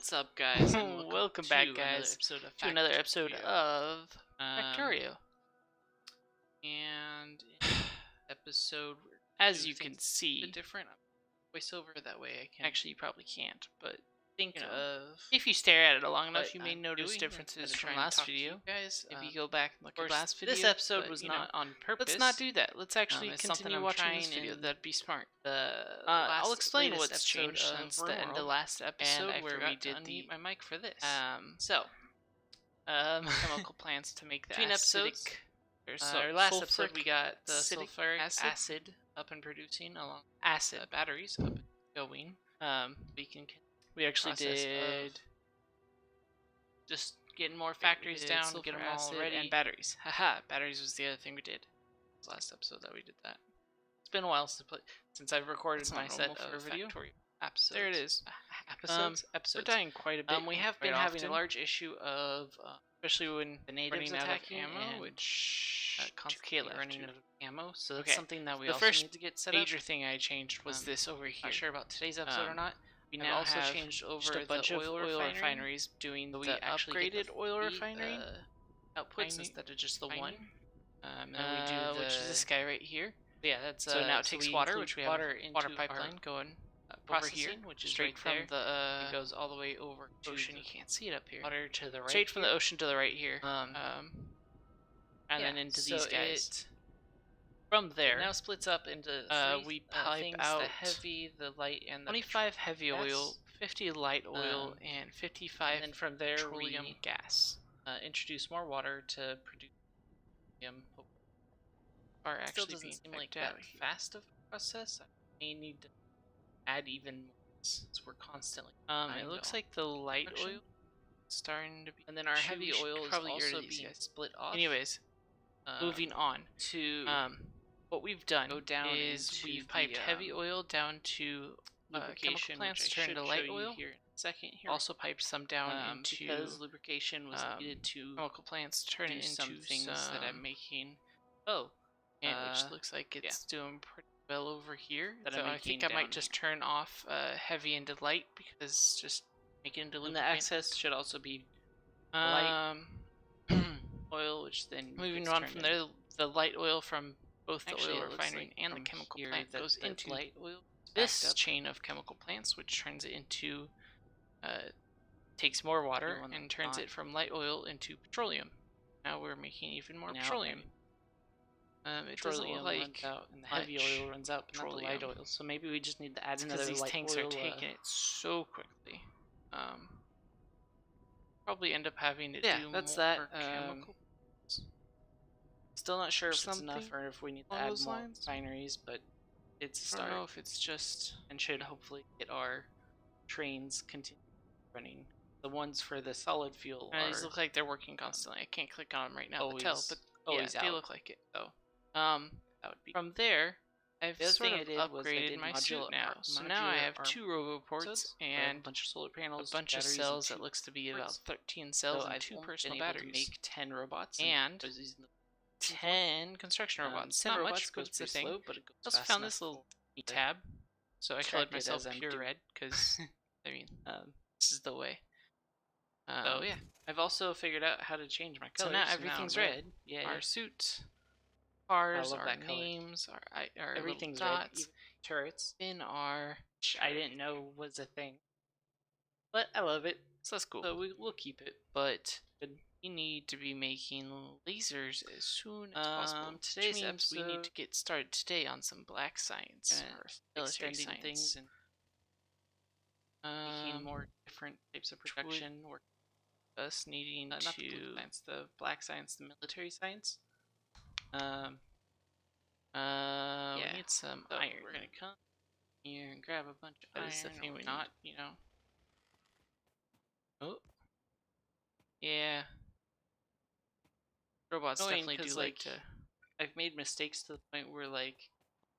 What's up, guys? And Welcome back, guys, to another episode of Factorio. And in episode, As you can see, a different voiceover. That way, I can actually you probably can't, but think of. if you stare at it long enough, what you may I'm notice doing differences instead of from trying to last talk to video. you guys, If you go back and look at course, last video, this episode but, was you know, not on purpose. let's not do that. Let's actually It's something continue I'm watching trying this video. in That'd be smart. I'll explain latest what's episode changed of since the end of the World, last episode, and I where forgot we to did the unmute my mic for this. so chemical plants to make the between episodes. Our last episode we got the sulfuric acid up and producing along acid batteries up and going. We actually did just getting more factories down, get them all ready. And batteries. Haha, batteries was the other thing we did. Last episode that we did that. It's been a while since I've recorded my set of video episodes. There it is. Episodes. We're dying quite a bit. We have been having a large issue of, especially when the natives attacking ammo, which constantly running out of ammo. So that's okay. something that we the also first need to get set major up. thing I changed was this over here. Not sure about today's episode or not. We I've now also have changed over just a bunch of oil refineries doing so we the actually get upgraded oil refinery outputs instead of just the one. And then we do which is this guy right here. Yeah, that's so now it takes water, which we have water pipeline going over here, which is straight right from there. the it goes all the way over to ocean. You can't see it up here. Water to the right. Straight from the ocean to the right here. And then into so these guys. From there, it now splits up into we pipe things, out the heavy, the light, and the 25 heavy oil, 50 light oil, Um, and 55 and then from there petroleum we gas. introduce more water to produce petroleum. Are Still actually doesn't being seem like picked out that here. fast of a process. I may need to add even more since we're constantly. It looks like the light production. oil is starting to be. And then our heavy oil is probably also these being guys. split off. Anyways, moving on to what we've done go down is into we've piped the, heavy oil down to chemical lubrication, plants which to I turn to should light show you oil. here in a second. Here, Also piped some down into because lubrication was needed to chemical plants to turn do it into some things that I'm making. And which looks like it's doing pretty well over here. That So I'm I think making I might down just turn off heavy into light because just make it into And the lubricant. excess should also be light oil, which then moving gets on turned from into- there, the light oil from both the Actually, oil it looks refinery like and the from chemical here plant that goes the into light oil this backed up. chain of chemical plants, which turns it into takes more water one and that's turns not. it from light oil into petroleum. Now we're making even more Now petroleum. It doesn't Petroleum look like runs out, and the heavy much oil runs out, but not the light petroleum. oil. So maybe we just need to add because another these light tanks oil. are taking it so quickly. Probably end up having to Yeah, do that's more that, chemical. Still not sure if it's something enough or if we need to along add those more lines? refineries, but it's a I don't start know if it's just and should hopefully get our trains continue running. The ones for the solid fuel are these look like they're working constantly. I can't click on them right now to tell, always- but always yeah, they out. look like it though. that would be. From there, I've The other sort thing of I did was I upgraded did my suit modular now. ar- So now I modular have arm 2 roboports episodes. I have a and bunch of solar a panels, bunch of batteries, and cells two that looks to be about robots. 13 cells So and I've 2 only personal been able batteries. to make 10 robots, And I was using the 10 construction robots. 10 Not robots much, but goes it's a pretty thing. slow, but it goes I also fast found enough this little to tab, so I track colored it myself as I'm pure doing. red because I mean Um, this is the way. so yeah, I've also figured out how to change my So colors. now everything's red. Yeah, Our suit, cars, love our that color. names, our everything's little red. dots, Even turrets, in our. which I didn't know was a thing, but I love it. So that's cool. So we'll keep it. But we need to be making lasers as soon as possible. Which Today's means we need to episode- get started today on some black science Gonna or Illustrating military things science. and making more different types of which would- production. Work Us needing not the blue to. science, the black science, the military science. We yeah. need some So iron. we're gonna come here and grab a bunch of That iron. is the thing or we not, need. Oh. Yeah. Robots Annoying definitely do 'cause, like like, to. I've made mistakes to the point where like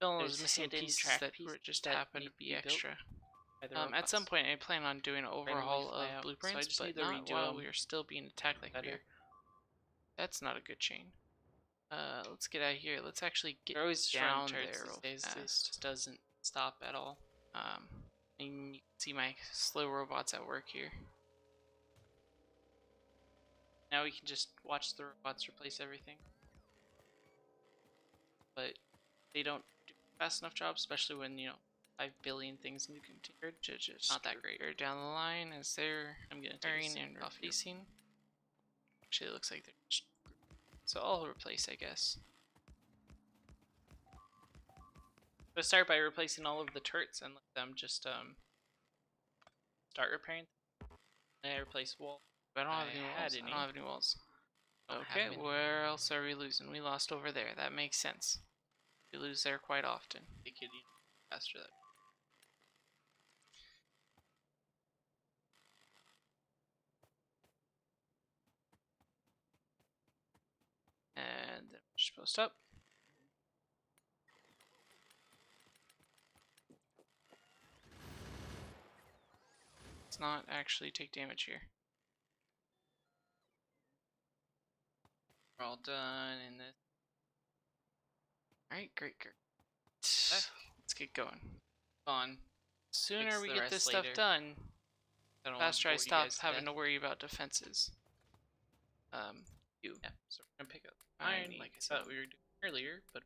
Fill in there's those missing hidden pieces track that pieces just that happen need to to be be built extra. by the At some robots. point, I plan on doing an overhaul fly of out, so I blueprints, just but need to not redo while 'em we are still being attacked like better. here. That's not a good chain. Let's get out of here. Let's actually get They're always down down there there real these days. This fast. just doesn't stop at all. And you can see my slow robots at work here. Now we can just watch the robots replace everything. But they don't do a fast enough job, especially when, 5 billion things need to be configured. Just not that great. Down the line as they're hiring and replacing. Actually, it looks like they're just... So I'll replace, I guess. Let's start by replacing all of the turrets and let them just start repairing. And I replace wall. But I don't have any walls. I don't have any walls. Okay, where else are we losing? We lost over there. That makes sense. We lose there quite often. They could even faster that. And then just post up. Let's not actually take damage here. We're all done in this. Alright, great. Let's get going. On. Sooner we get this stuff done, the faster I stop having to worry about defenses. Yeah, so we're gonna pick up iron like I thought we were doing earlier, but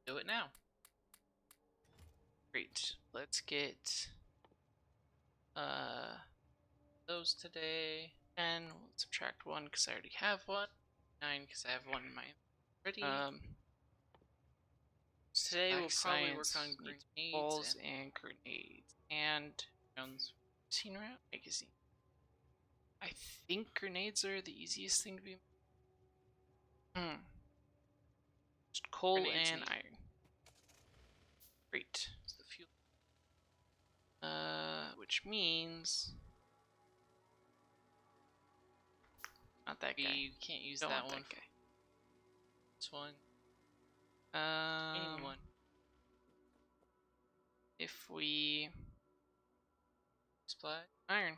do it now. Great. Let's get those today. 10, we'll subtract 1 because I already have 1. 9 because I have 1 in my already. Today we'll probably work on grenades, balls and grenades and scene route magazine. I think grenades are the easiest thing to be. Just coal and iron. Great. It's the fuel. Which means not that guy. You can't use that one. That guy. This one. Any one. If we supply iron.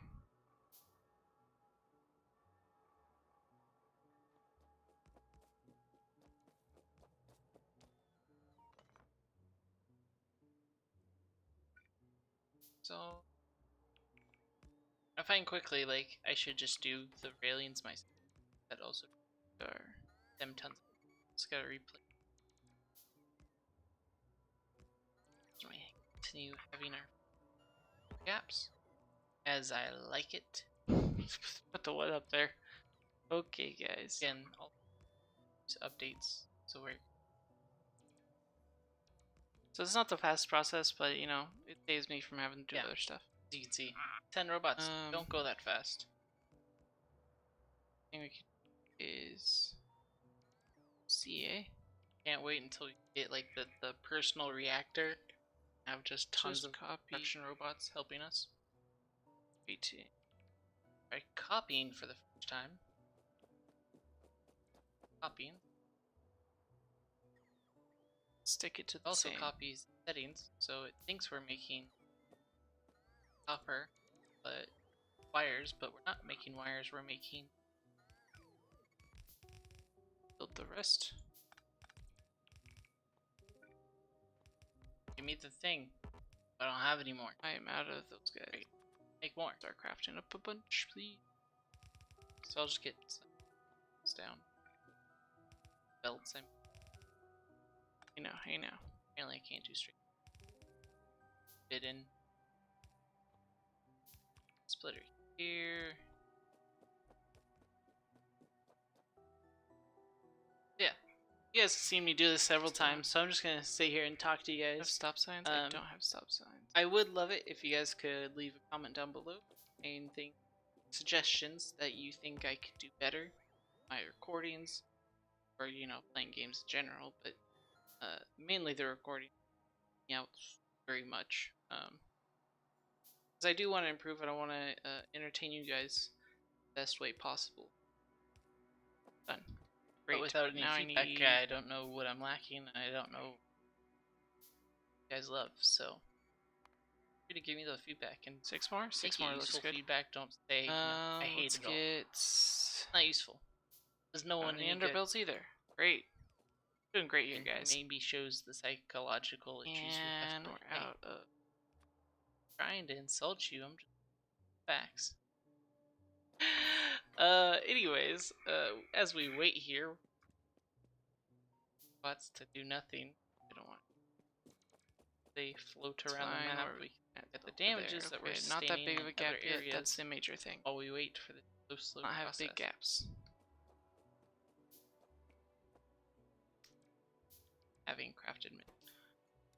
So I find quickly like I should just do the railings myself. That also are them tons. Just gotta replay. Continue having our gaps as I like it. Put the one up there. Okay, guys. Again, all these updates. So it's not the fast process, but it saves me from having to do other stuff. As you can see, 10 robots don't go that fast. Thing we can do is CA. Can't wait until we get like the personal reactor. Have just tons of production robots helping us. By copying for the first time. Copying. Stick it to the same. Copies settings, so it thinks we're making copper, but wires, but we're not making wires. We're making. Build the rest. Give me the thing. I don't have any more. I am out of those guys. Great. Make more. Start crafting up a bunch, please. So I'll just get some down. Belts, Hey now. Apparently I can't do straight. Fit in. Splitter here. Yeah. You guys have seen me do this several times, so I'm just gonna sit here and talk to you guys. Have stop signs? I don't have stop signs. I would love it if you guys could leave a comment down below. Anything, suggestions that you think I could do better. My recordings, or playing games in general, but mainly the recording out very much. Because I do want to improve. I don't want to entertain you guys the best way possible. Done. Great. But without any feedback, I don't know what I'm lacking. I don't know what you guys love. So, free to give me the feedback. And 6 more. 6 more looks good. Feedback. Don't say I hate it all. It's not useful. There's no one any underbuilds either. Great. Doing great here, guys. Maybe shows the psychological issues we have. We're out of trying to insult you. I'm just facts. Anyways, as we wait here, spots to do nothing. I don't want. They float around the map. We can get the damages that we're not that big in of a gap other yet. areas That's the major thing. while we wait for the slow Not have process. big gaps. Having crafted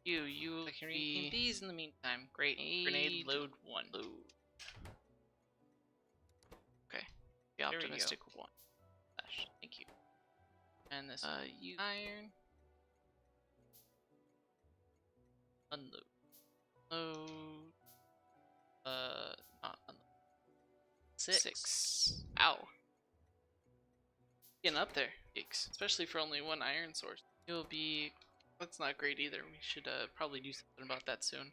You I can read these in the meantime. Great. Grenade load 1. Okay. The optimistic one. Thank you. And this you iron. Unload. Load. Not unload. 6. Ow. Getting up there. Especially for only one iron source. You'll be. That's not great either. We should probably do something about that soon.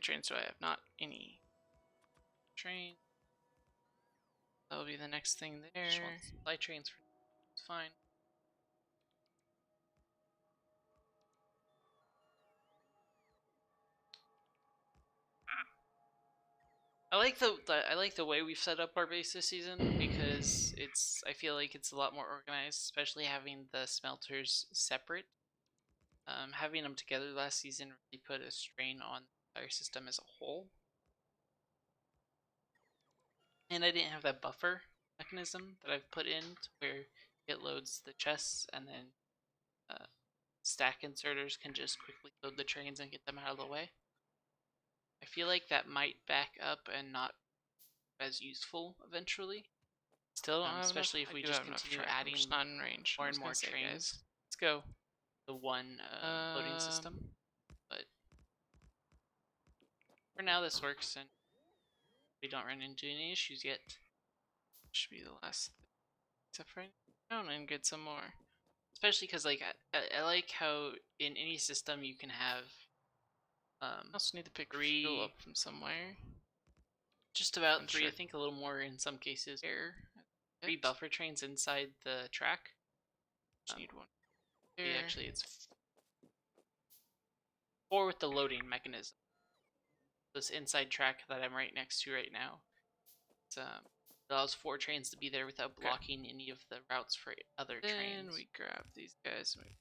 Trains do I have? Not any. Train. That'll be the next thing there. Just want supply trains for. It's fine. I like the way we've set up our base this season because I feel like it's a lot more organized, especially having the smelters separate. Having them together last season really put a strain on the entire system as a whole. And I didn't have that buffer mechanism that I've put in where it loads the chests and then stack inserters can just quickly load the trains and get them out of the way. I feel like that might back up and not as useful eventually. Still don't have especially enough. if we just continue adding not in range. more and more trains. Let's go. The one loading system. But for now this works and we don't run into any issues yet. Should be the last thing. Except for down and get some more. Especially because like I like how in any system you can have I also need to pick 3 fuel up from somewhere. Just about I'm 3, sure. I think a little more in some cases. Air. 3 buffer trains inside the track. Just need one. Yeah, actually it's 4 with the loading mechanism. This inside track that I'm right next to right now. It allows 4 trains to be there without blocking any of the routes for other trains. Then we grab these guys and we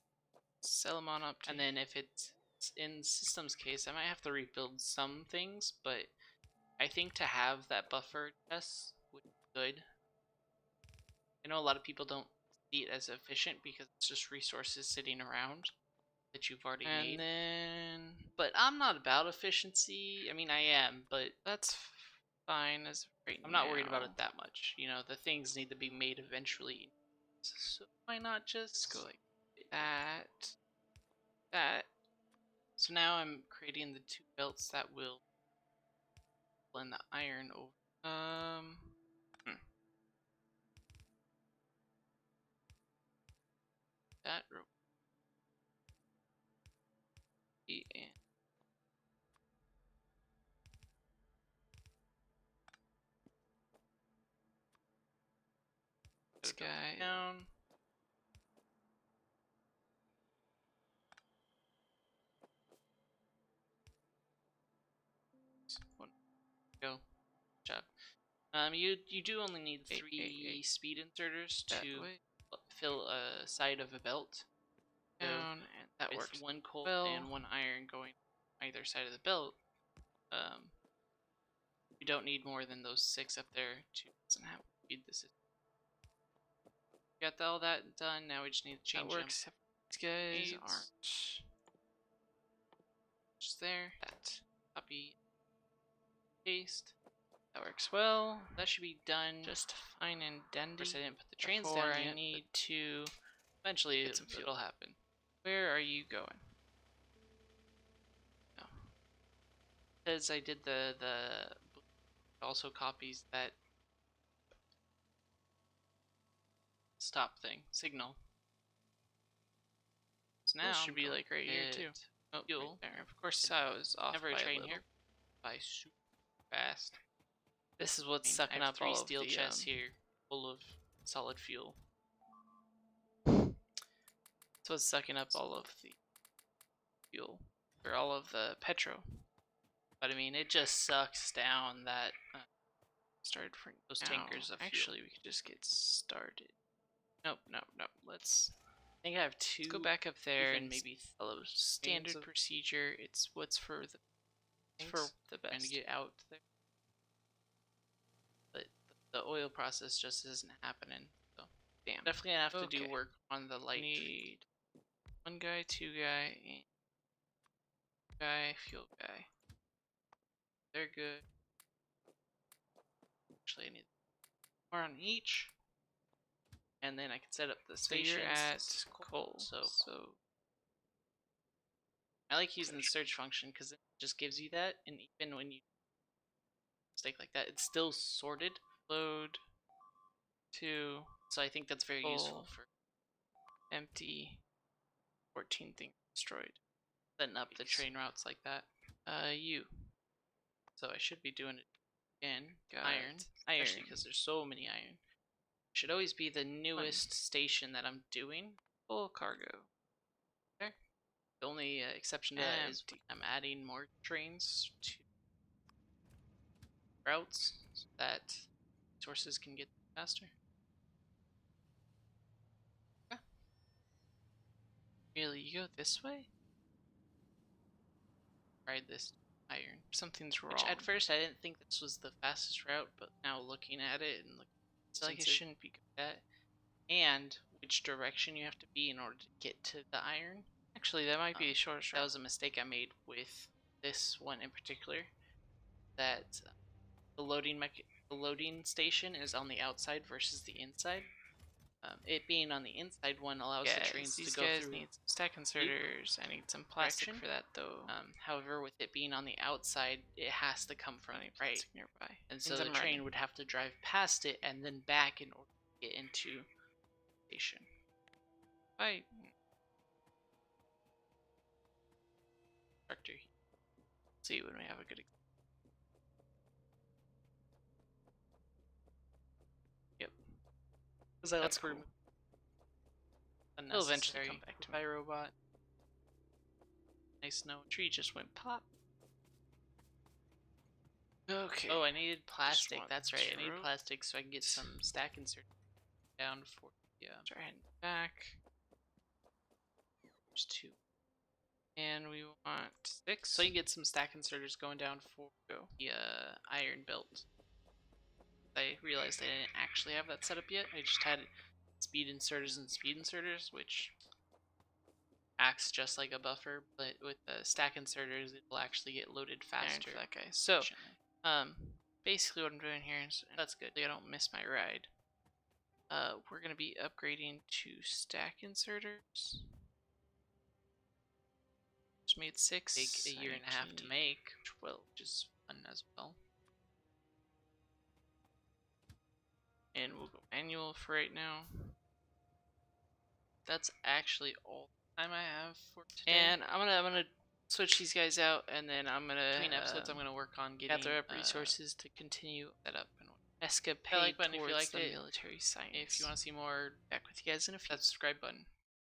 sell them on up to. And then if it's in systems case, I might have to rebuild some things, but I think to have that buffer test would be good. I know a lot of people don't see it as efficient because it's just resources sitting around that you've already made. But I'm not about efficiency. I mean, I am, but that's fine as right now. I'm not worried about it that much. You know, the things need to be made eventually. So why not just go like that. So now I'm creating the 2 belts that will blend the iron over. That rope. And this guy down. Go. Good job. You do only need 3 speed inserters to fill a side of a belt. Down, and that with works. 1 coal and 1 iron going either side of the belt. You don't need more than those 6 up there to doesn't have to feed the system. Got all that done. Now we just need to change them. These guys aren't just there. That copy, paste. That works well. That should be done just fine and dandy. Of course, I didn't put the trains down yet. I need to eventually it'll happen. Where are you going? No, because I did the also copies that stop thing signal. So now should be like right here too. Oh, right there. Of course, I was off. Never by a train a here. By super fast. This is what's sucking up 3 all steel of the, chests here, full of solid fuel. So it's sucking up all of the fuel, or all of the petro. But I mean, it just sucks down that started for those tankers of fuel. Actually, we could just get started. Nope. Let's. I think I have two. Let's go back up there and maybe maybe follow standard procedure. It's what's for the best. Trying to get out there. But the oil process just isn't happening. So damn. Definitely gonna have to do work on the light. Need one guy, two guy, and fuel guy. They're good. Actually, I need more on each. And then I can set up the station. You're at coal. So I like using the search function because it just gives you that, and even when you mistake like that, it's still sorted. Load to. So I think that's very useful for empty. 14 things destroyed. Setting up the train routes like that. So I should be doing it again. Iron, especially because there's so many iron. Should always be the newest station that I'm doing. Full cargo. Okay. The only exception to that is I'm adding more trains to routes so that sources can get faster. Yeah. Really, you go this way? Ride this iron. Something's wrong. Which at first I didn't think this was the fastest route, but now looking at it and like it shouldn't be that, and which direction you have to be in order to get to the iron. Actually, that might be the shortest route. That was a mistake I made with this one in particular. That the loading station is on the outside versus the inside. It being on the inside one allows the trains to go through. Need some stack inserters. I need some plastic for that though. However, with it being on the outside, it has to come from right nearby, and so the train would have to drive past it and then back in order to get into the station. Right. Factorio. See when we have a good. Yep. That's cool. It'll eventually come back to my robot. Nice no tree just went pop. Okay. Oh, I needed plastic. That's right. I need plastic so I can get some stack insert down for Start heading back. There's 2. And we want 6. So you get some stack inserters going down for the iron belt. I realized I didn't actually have that set up yet. I just had speed inserters and speed inserters, which acts just like a buffer, but with the stack inserters, it will actually get loaded faster. For that guy. So, basically what I'm doing here is, that's good. I don't miss my ride. We're going to be upgrading to stack inserters. Just made 6. Take a year and a half to make. 12, which is fun as well. And we'll go manual for right now. That's actually all the time I have for today. And I'm gonna switch these guys out, and then I'm gonna between episodes I'm gonna work on getting gather up resources to continue that up and escapade button towards if you liked the it. military science. If you want to see more, back with you guys in a few. That subscribe button.